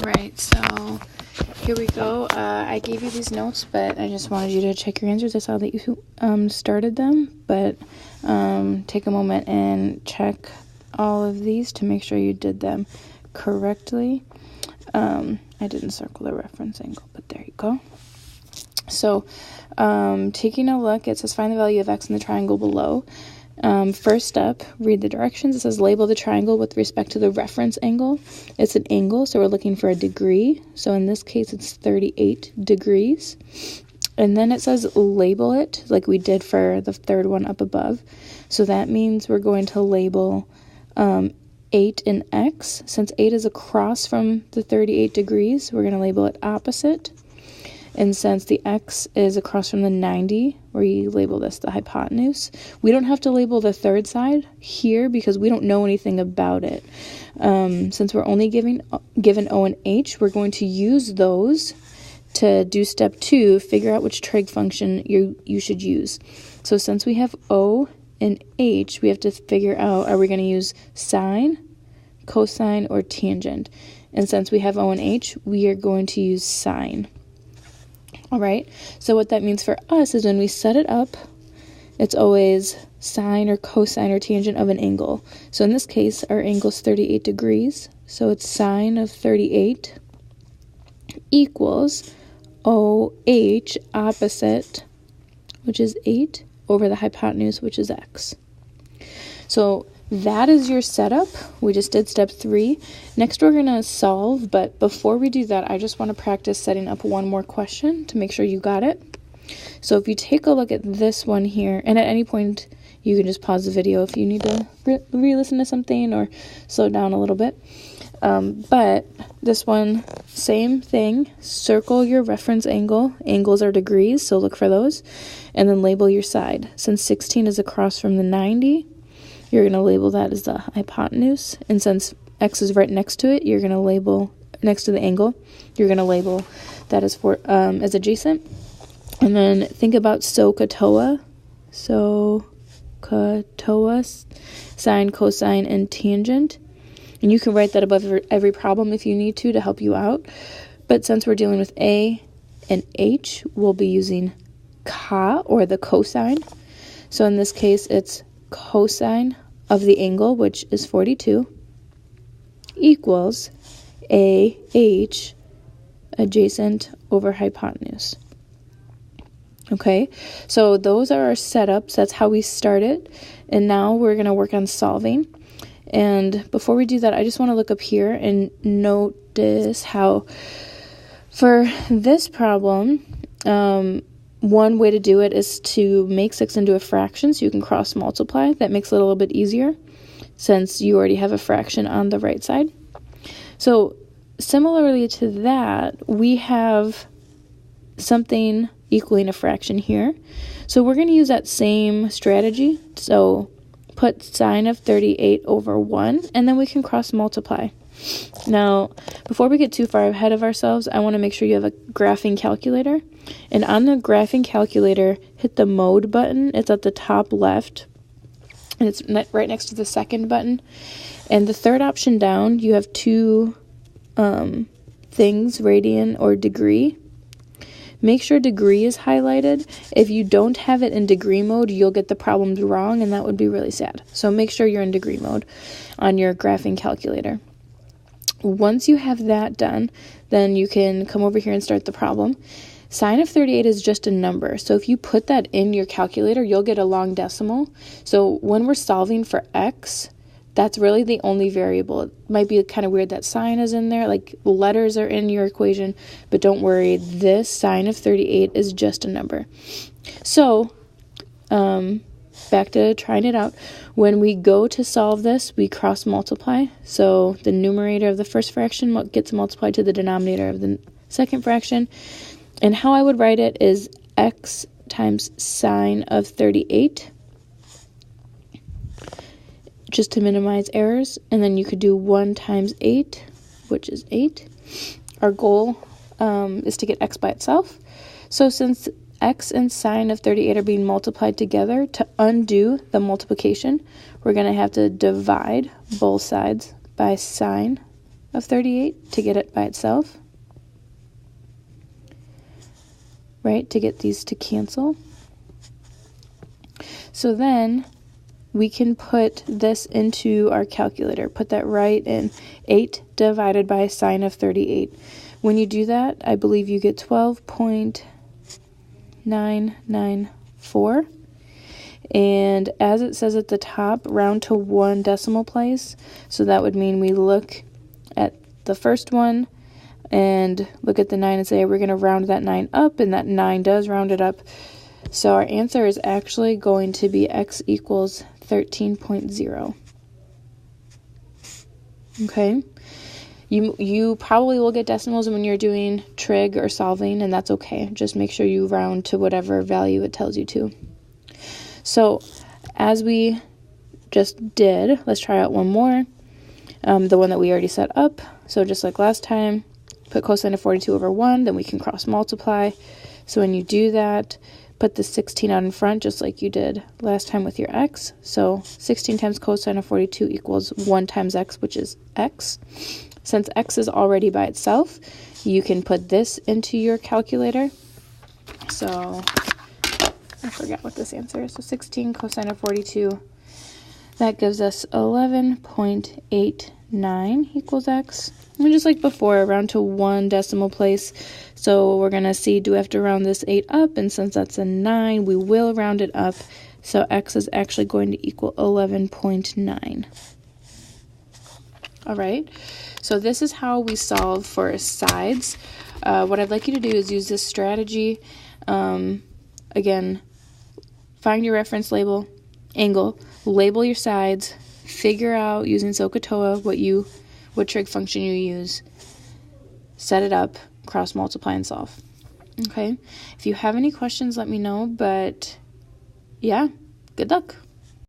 Alright, so here we go. I gave you these notes, but I just wanted you to check your answers. I saw that you started them, but take a moment and check all of these to make sure you did them correctly. I didn't circle the reference angle, but there you go. So taking a look, it says find the value of x in the triangle below. First step, read the directions. It says label the triangle with respect to the reference angle. It's an angle, so we're looking for a degree. So in this case, it's 38 degrees. And then it says label it like we did for the third one up above. So that means we're going to label 8 in x. Since 8 is across from the 38 degrees, we're going to label it opposite. And since the x is across from the 90, we label this the hypotenuse. We don't have to label the third side here because we don't know anything about it. Since we're only given O and H, we're going to use those to do step 2, figure out which trig function you should use. So since we have O and H, we have to figure out, are we going to use sine, cosine, or tangent? And since we have O and H, we are going to use sine. All right, so what that means for us is when we set it up, it's always sine or cosine or tangent of an angle. So in this case, our angle is 38 degrees. So it's sine of 38 equals OH opposite, which is 8, over the hypotenuse, which is x. So that is your setup. We just did step 3. Next, we're going to solve, but before we do that, I just want to practice setting up one more question to make sure you got it. So if you take a look at this one here, and at any point, you can just pause the video if you need to re-listen to something or slow down a little bit. But this one, same thing. Circle your reference angle. Angles are degrees, so look for those. And then label your side. Since 16 is across from the 90, you're going to label that as the hypotenuse. And since x is right next to it, you're going to label, next to the angle, you're going to label that as adjacent. And then think about SOHCAHTOA. SOHCAHTOA, sine, cosine, and tangent. And you can write that above every problem if you need to help you out. But since we're dealing with A and H, we'll be using CA, or the cosine. So in this case, it's cosine of the angle, which is 42, equals AH adjacent over hypotenuse. Okay, so those are our setups. That's how we started. And now we're going to work on solving. And before we do that, I just want to look up here and notice how for this problem, one way to do it is to make 6 into a fraction so you can cross multiply. That makes it a little bit easier since you already have a fraction on the right side. So similarly to that, we have something equaling a fraction here. So we're going to use that same strategy. So put sine of 38 over 1, and then we can cross multiply. Now, before we get too far ahead of ourselves, I want to make sure you have a graphing calculator. And on the graphing calculator, hit the mode button. It's at the top left, and it's right next to the second button. And the third option down, you have 2 things, radian or degree. Make sure degree is highlighted. If you don't have it in degree mode, you'll get the problems wrong, and that would be really sad. So make sure you're in degree mode on your graphing calculator. Once you have that done, then you can come over here and start the problem. Sine of 38 is just a number. So if you put that in your calculator, you'll get a long decimal. So when we're solving for x, that's really the only variable. It might be kind of weird that sine is in there, like letters are in your equation, but don't worry, this sine of 38 is just a number. So, back to trying it out. When we go to solve this, we cross multiply. So the numerator of the first fraction gets multiplied to the denominator of the second fraction. And how I would write it is x times sine of 38, just to minimize errors. And then you could do 1 times 8, which is 8. Our goal is to get x by itself. So since x and sine of 38 are being multiplied together, to undo the multiplication, we're going to have to divide both sides by sine of 38 to get it by itself, right, to get these to cancel. So then we can put this into our calculator, put that right in, 8 divided by sine of 38. When you do that, I believe you get 12.994. And as it says at the top, round to 1 decimal place. So that would mean we look at the first one and look at the 9 and say we're going to round that 9 up, and that 9 does round it up. So our answer is actually going to be x equals 13.0. Okay? You probably will get decimals when you're doing trig or solving, and that's okay. Just make sure you round to whatever value it tells you to. So as we just did, let's try out one more, the one that we already set up. So just like last time, put cosine of 42 over 1, then we can cross multiply. So when you do that, put the 16 out in front just like you did last time with your x. So 16 times cosine of 42 equals 1 times x, which is x. Since x is already by itself, you can put this into your calculator. So I forgot what this answer is. So 16 cosine of 42, that gives us 11.89 equals x. And just like before, round to 1 decimal place. So we're going to see, do we have to round this 8 up? And since that's a 9, we will round it up. So x is actually going to equal 11.9. All right, so this is how we solve for sides. What I'd like you to do is use this strategy. Again, find your reference angle, label your sides, figure out using SOHCAHTOA what trig function you use, set it up, cross multiply and solve. Okay, if you have any questions, let me know, but yeah, good luck.